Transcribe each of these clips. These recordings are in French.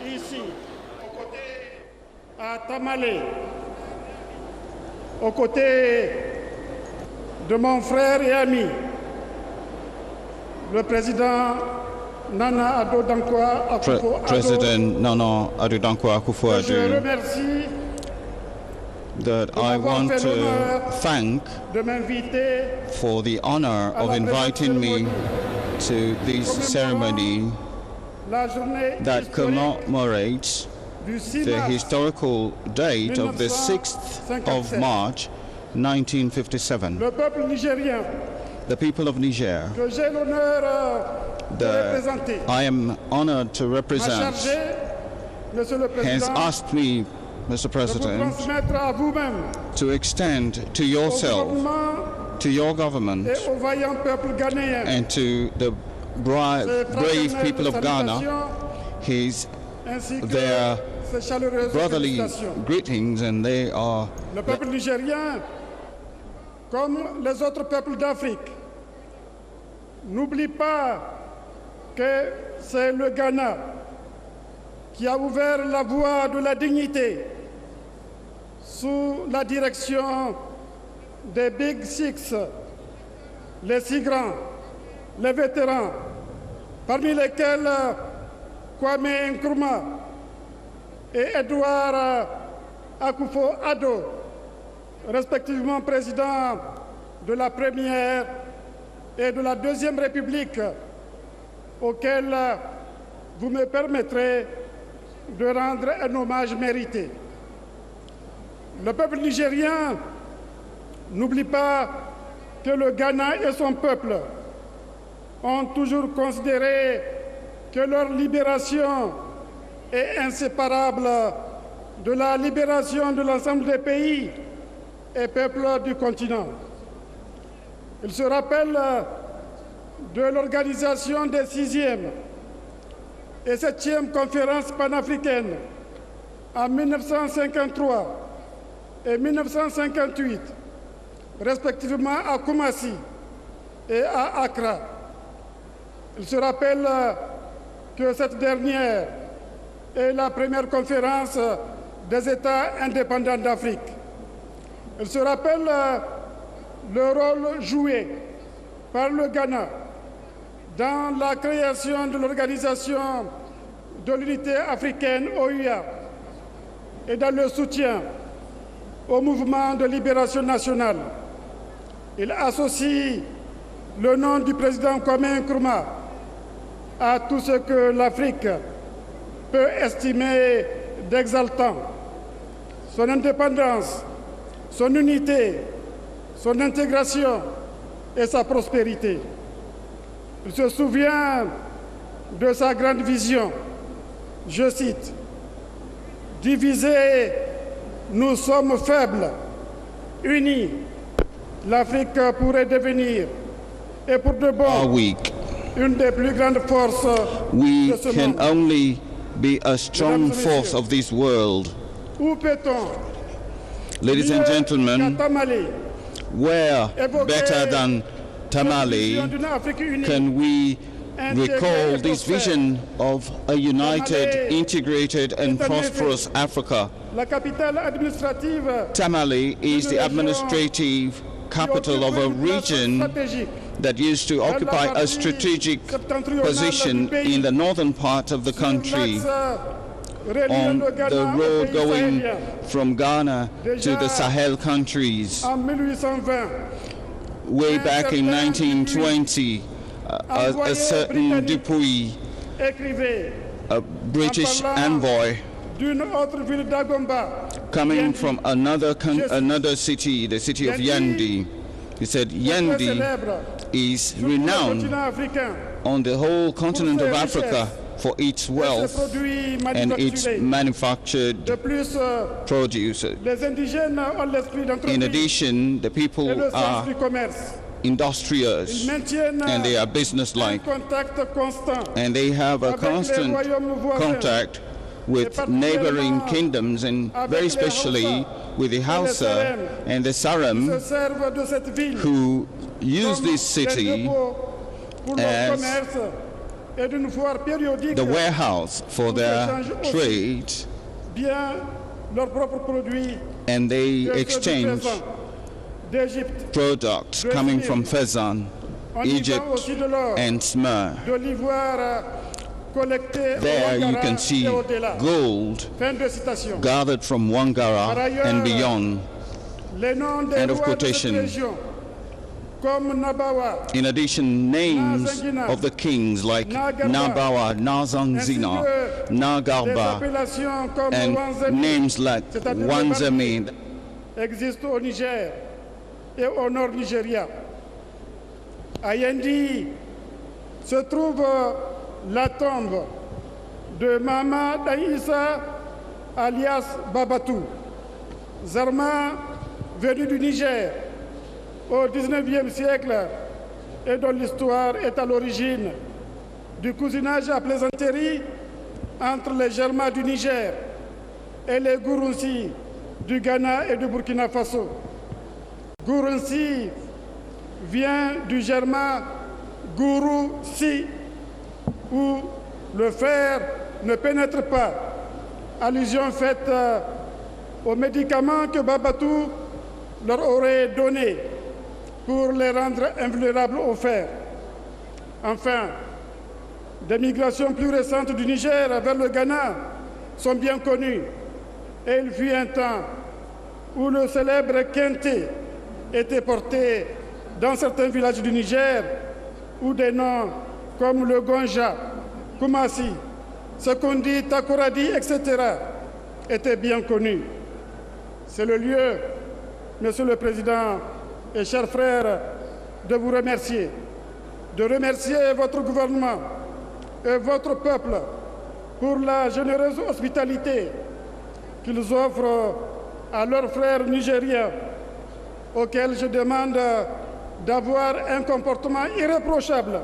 ici, à Tamale, aux côtés de mon frère et ami, le président Nana Addo Dankwa Akufo-Addo. President Nana Addo Dankwa Je Akufo-Addo, remercie that I want to thank de m'inviter for the honor à of la inviting me cérémonie to this ceremony la journée that historique commemorates du 6 the mars historical date of the 6th of 1957. March 1957. Le peuple nigérien The people of Niger, que j'ai l'honneur de représenter I am honored to m'a represent, chargé, Monsieur le has Président, asked me, Mr. de vous President, transmettre à vous-même, to extend to au yourself, gouvernement to your government, et au vaillant peuple ghanéen and to the brave people of Ghana, his ainsi que their ses chaleureuses brotherly félicitations. greetings, and they are Le peuple nigérien, comme les autres peuples d'Afrique, n'oublie pas que c'est le Ghana qui a ouvert la voie de la dignité sous la direction des Big Six, les six grands, les vétérans, parmi lesquels Kwame Nkrumah et Edouard Akufo-Addo, respectivement président de la Première et de la Deuxième République, auquel vous me permettrez de rendre un hommage mérité. Le peuple nigérien n'oublie pas que le Ghana et son peuple ont toujours considéré que leur libération est inséparable de la libération de l'ensemble des pays et peuples du continent. Il se rappelle de l'organisation des 6e et 7e conférences panafricaines en 1953 et 1958, respectivement à Koumassi et à Accra. Il se rappelle que cette dernière est la première conférence des États indépendants d'Afrique. Il se rappelle le rôle joué par le Ghana dans la création de l'Organisation de l'Unité africaine OUA et dans le soutien au mouvement de libération nationale. Il associe le nom du président Kwame Nkrumah à tout ce que l'Afrique peut estimer d'exaltant. Son indépendance, son unité, son intégration et sa prospérité. Il se souvient de sa grande vision. Je cite, « Divisés, nous sommes faibles. Unis, l'Afrique pourrait devenir, et pour de bon, weak. une des plus grandes forces We de ce can monde. only be a strong Mesdames et force messieurs, of this world. Où peut-on, Ladies and mieux gentlemen, qu'à Tamale, where évoquer better than notre vision Tamale d'une Afrique unie, can we recall intégrée et this prospère? vision of a united, Tamale integrated and est en effet prosperous Africa? La capitale administrative Tamale is the région administrative qui capital of occupe a une place region stratégique that used to dans la occupy a partie strategic septentrionale position du pays, in the northern part of the sur country, l'axe reliant on le Ghana the au road pays going sahélien. from Ghana to Déjà the Sahel countries. En 1820, Way back in 1920, a certain Dupuy, écrivait a British en parlant envoy, d'une autre ville d'Agomba, coming Yendi, from another city, the city of Yendi, he said, très Yendi célèbre is sur tout le renowned continent africain on the whole continent of ses Africa for its et ses wealth produits and its manufacturés. manufactured De plus, produce. les indigènes ont l'esprit In d'entreprise addition, the et people le sens are du commerce. Ils industrious maintiennent and they are un businesslike, contact constant and they have a avec les constant royaumes voisins, contact with neighboring kingdoms, and very especially with the Hausa and the se Saram, servent de cette ville who use comme this des city dépôts pour leur as commerce et d'une foire périodique the warehouse for their trade, bien leurs propres produits and they que ceux du exchange Fezzan, d'Égypte, products coming from Fezzan, on y vend Egypt, aussi de l'or, and Smyrna. de l'ivoire collecté au There you Wangara can see et au-delà. gold Fin de citation. gathered from Wangara and beyond. Les noms des End of rois de cette quotation. région, comme Nabawa, In addition, names of the kings like Nabawa, Nazangzina, des Nagarba, appellations comme and Wanzemi, names like c'est-à-dire le Wanzami, existent au Niger et au nord Nigeria. À Yendi se trouve la tombe de Mama Daïssa alias Babatou, Zarma venu du Niger au XIXe siècle et dont l'histoire est à l'origine du cousinage à plaisanterie entre les Germains du Niger et les Gurunsi du Ghana et du Burkina Faso. Gurunsi vient du germain Guru-si, où le fer ne pénètre pas, allusion faite aux médicaments que Babatou leur aurait donnés pour les rendre invulnérables au fer. Enfin, des migrations plus récentes du Niger vers le Ghana sont bien connues. Et il fut un temps où le célèbre Kente était porté dans certains villages du Niger, où des noms comme le Gonja, Kumasi, Sekondi, Takoradi, etc. étaient bien connus. C'est le lieu, Monsieur le Président et chers frères, de vous remercier, de remercier votre gouvernement et votre peuple pour la généreuse hospitalité qu'ils offrent à leurs frères nigériens, auxquels je demande d'avoir un comportement irréprochable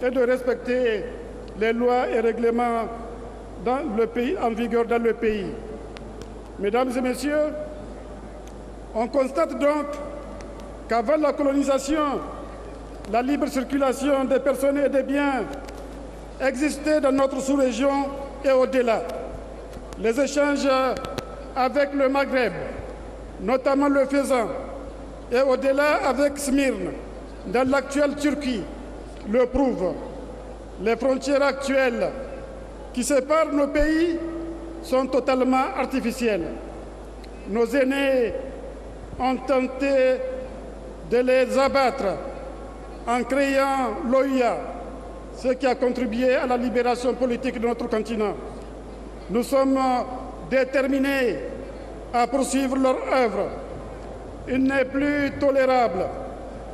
et de respecter les lois et règlements en vigueur dans le pays. Mesdames et messieurs, on constate donc qu'avant la colonisation, la libre circulation des personnes et des biens existait dans notre sous-région et au-delà. Les échanges avec le Maghreb, notamment le Fezzan, et au-delà avec Smyrne, dans l'actuelle Turquie, le prouvent. Les frontières actuelles qui séparent nos pays sont totalement artificielles. Nos aînés ont tenté de les abattre en créant l'OIA, ce qui a contribué à la libération politique de notre continent. Nous sommes déterminés à poursuivre leur œuvre. Il n'est plus tolérable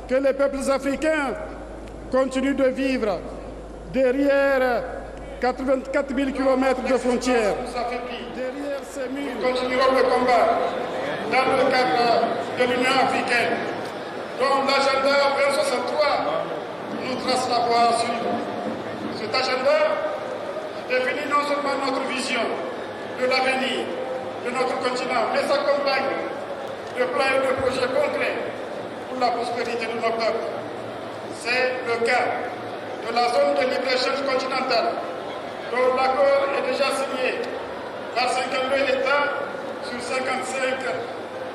que les peuples africains continuent de vivre derrière 84 000 km de frontières. Derrière ces murs, nous continuerons le combat dans le cadre de l'Union africaine, dont l'agenda 2063 nous trace la voie à suivre. Cet agenda définit non seulement notre vision de l'avenir de notre continent, mais s'accompagne de plans et de projets concrets pour la prospérité de nos peuples. C'est le cas de la zone de libre-échange continentale, dont l'accord est déjà signé par 52 États sur 55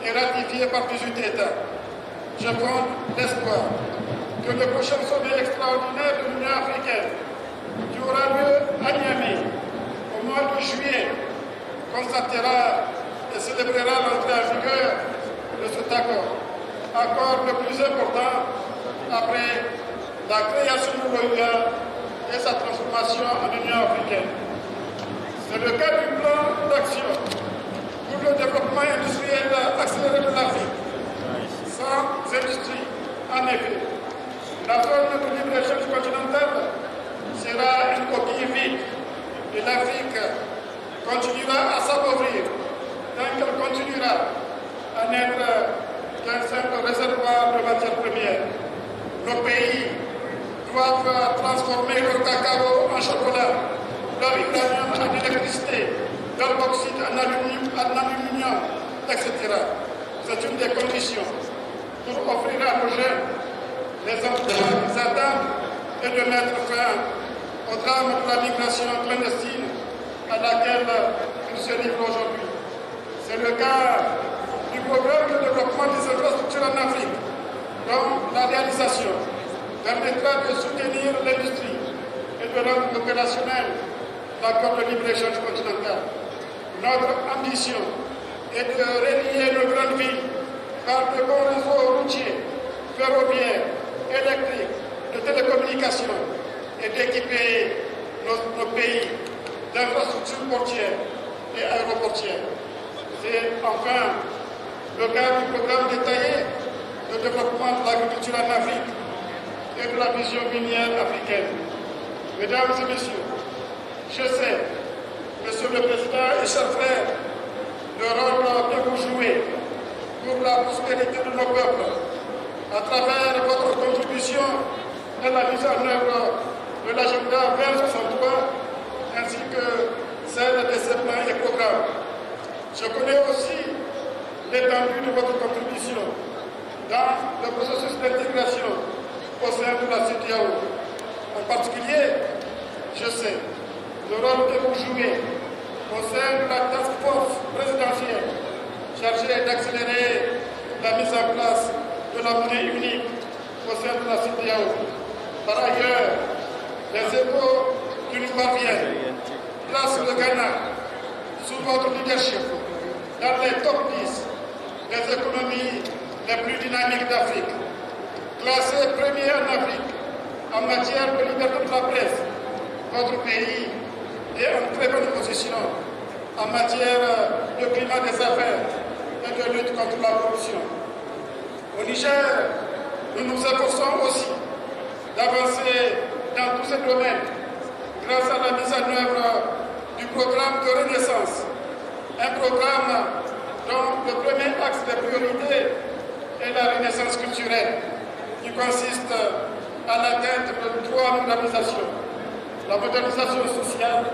et ratifié par 18 États. Je compte l'espoir que le prochain sommet extraordinaire de l'Union africaine, qui aura lieu à Niamey au mois de juillet, constatera et célébrera l'entrée en vigueur de cet accord le plus important après la création de l'OIA et sa transformation en Union africaine. C'est le cas du plan d'action pour le développement industriel accéléré de l'Afrique. Sans industrie, en effet, la zone de libre-échange continentale sera une coquille vide et l'Afrique continuera à s'appauvrir tant qu'elle continuera à n'être qu'un simple réservoir de matières premières. Nos pays doivent transformer leur cacao en chocolat, leur uranium en électricité, leur bauxite en aluminium, etc. C'est une des conditions pour offrir à nos jeunes les emplois qu'ils attendent et de mettre fin au drame de la migration clandestine à laquelle il se livre aujourd'hui. C'est le cas du programme de développement des infrastructures en Afrique, dont la réalisation permettra de soutenir l'industrie et de rendre opérationnel l'accord de libre-échange continental. Notre ambition est de relier nos grandes villes par de bons réseaux routiers, ferroviaires, électriques, de télécommunications et d'équiper nos pays d'infrastructures portières et aéroportières. C'est enfin le cas du programme détaillé de développement de l'agriculture en Afrique et de la vision minière africaine. Mesdames et messieurs, je sais, Monsieur le Président et chers frères, le rôle que vous jouez pour la prospérité de nos peuples à travers votre contribution à la mise en œuvre de l'agenda 2063 ainsi que celle de ses plans et programmes. Je connais aussi l'étendue de votre contribution dans le processus d'intégration au sein de la CEDEAO. En particulier, je sais le rôle que vous jouez au sein de la task force présidentielle chargée d'accélérer la mise en place de la monnaie unique au sein de la CEDEAO. Par ailleurs, les échos qui nous parviennent placent le Ghana sous votre leadership dans les top 10 des économies les plus dynamiques d'Afrique. Classé premier en Afrique en matière de liberté de la presse, votre pays est en très bonne position en matière de climat des affaires et de lutte contre la corruption. Au Niger, nous nous efforçons aussi d'avancer dans tous ces domaines grâce à la mise en œuvre du programme de Renaissance, un programme dont le premier axe de priorité est la renaissance culturelle, qui consiste à l'atteinte de 3 modernisations: la modernisation sociale,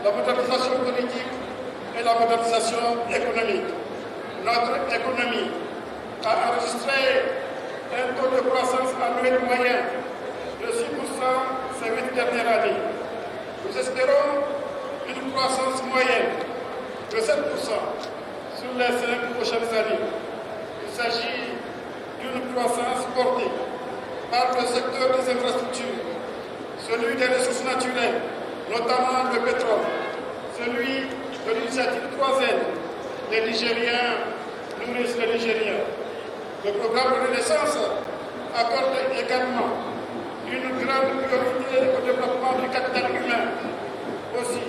la modernisation politique et la modernisation économique. Notre économie a enregistré un taux de croissance annuel moyen de 6% ces 8 dernières années. Nous espérons une croissance moyenne de 7% sur les 5 prochaines années. Il s'agit d'une croissance portée par le secteur des infrastructures, celui des ressources naturelles, notamment le pétrole, celui de l'initiative 3N, les Nigériens nourrissent les Nigériens. Le programme de Renaissance accorde également une grande priorité au développement du capital humain. Aussi,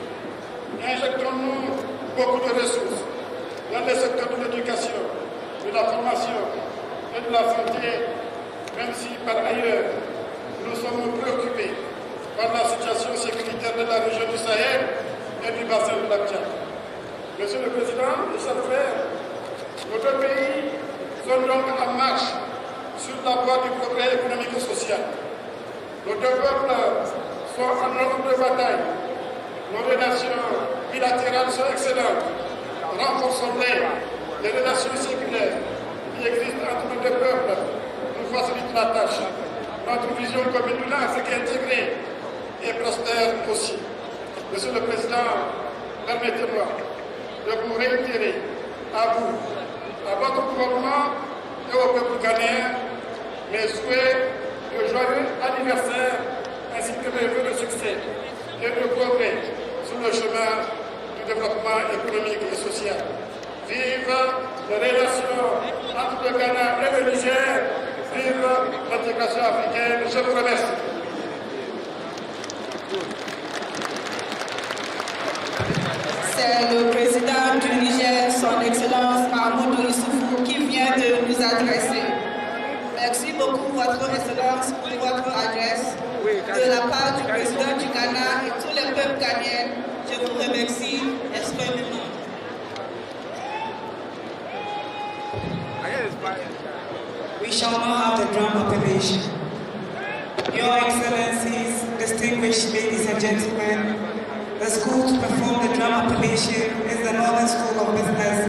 injectons-nous beaucoup de ressources dans les secteurs de l'éducation, de la formation et de la santé, même si par ailleurs nous sommes préoccupés par la situation sécuritaire de la région du Sahel et du bassin de la Tchad. Monsieur le Président et chers frères, nos deux pays sont donc en marche sur la voie du progrès économique et social. Nos deux peuples sont en ordre de bataille. Nos relations bilatérales sont excellentes. Renforçons-les. Les relations séculaires qui existent entre nos deux peuples nous facilitent la tâche. Notre vision commune de l'Afrique intégrée et prospère aussi. Monsieur le Président, permettez-moi de vous réitérer à vous, à votre gouvernement et au peuple ghanéen mes souhaits de joyeux anniversaire ainsi que mes vœux de succès et de progrès sur le chemin du développement économique et social. Vive les relations entre le Ghana et le Niger, vive l'intégration africaine. Je vous remercie. C'est le président du Niger, son Excellence Mahamadou Issoufou, qui vient de nous adresser. Merci beaucoup, Votre Excellence, pour votre adresse. De la part du président du Ghana et tous les peuples ghanéens, je vous remercie extrêmement. We shall now have the drum appellation. Your Excellencies, distinguished ladies and gentlemen, the school to perform the drum appellation is the Northern School of Business.